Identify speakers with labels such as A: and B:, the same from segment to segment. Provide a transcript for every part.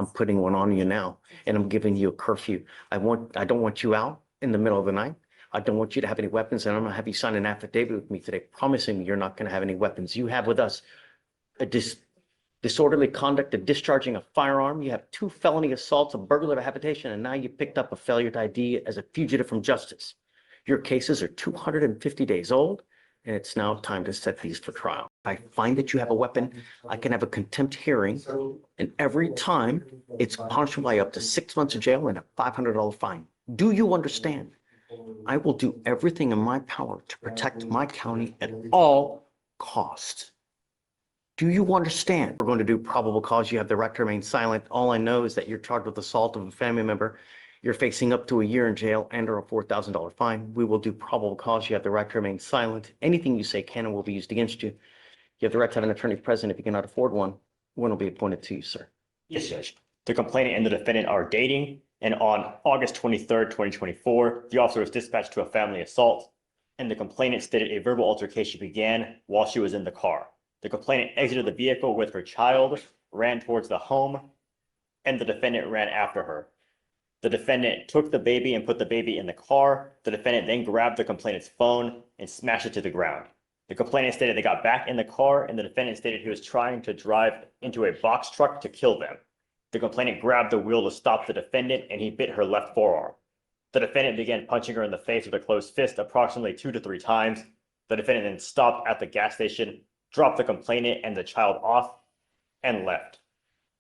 A: I'm putting one on you now, and I'm giving you a curfew. I don't want you out in the middle of the night. I don't want you to have any weapons, and I'm gonna have you sign an affidavit with me today, promising me you're not gonna have any weapons. You have with us a disorderly conduct, a discharging a firearm. You have 2 felony assaults, a burglary of habitation, and now you picked up a failure to ID as a fugitive from justice. Your cases are 250 days old, and it's now time to set these for trial. If I find that you have a weapon, I can have a contempt hearing, and every time it's punishable by up to 6 months of jail and a $500 fine. Do you understand? I will do everything in my power to protect my county at all costs. Do you understand? We're going to do probable cause. You have the right to remain silent. All I know is that you're charged with assault of a family member. You're facing up to a year in jail and or a $4,000 fine. We will do probable cause. You have the right to remain silent. Anything you say can and will be used against you. You have the right to have an attorney present. If you cannot afford one will be appointed to you, sir.
B: Yes, Judge. The complainant and the defendant are dating, and on August 23rd, 2024, the officer was dispatched to a family assault, and the complainant stated a verbal altercation began while she was in the car. The complainant exited the vehicle with her child, ran towards the home, and the defendant ran after her. The defendant took the baby and put the baby in the car. The defendant then grabbed the complainant's phone and smashed it to the ground. The complainant stated they got back in the car, and the defendant stated he was trying to drive into a box truck to kill them. The complainant grabbed the wheel to stop the defendant, and he bit her left forearm. The defendant began punching her in the face with a closed fist approximately 2 to 3 times. The defendant then stopped at the gas station, dropped the complainant and the child off, and left.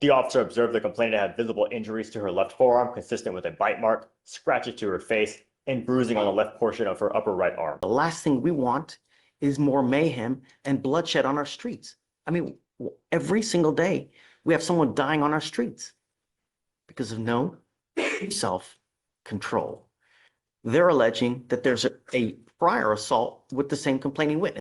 B: The officer observed the complainant had visible injuries to her left forearm, consistent with a bite mark, scratches to her face, and bruising on the left portion of her upper right arm.
A: The last thing we want is more mayhem and bloodshed on our streets. I mean, every single day we have someone dying on our streets because of no self-control. They're alleging that there's a prior assault with the same complaining witness.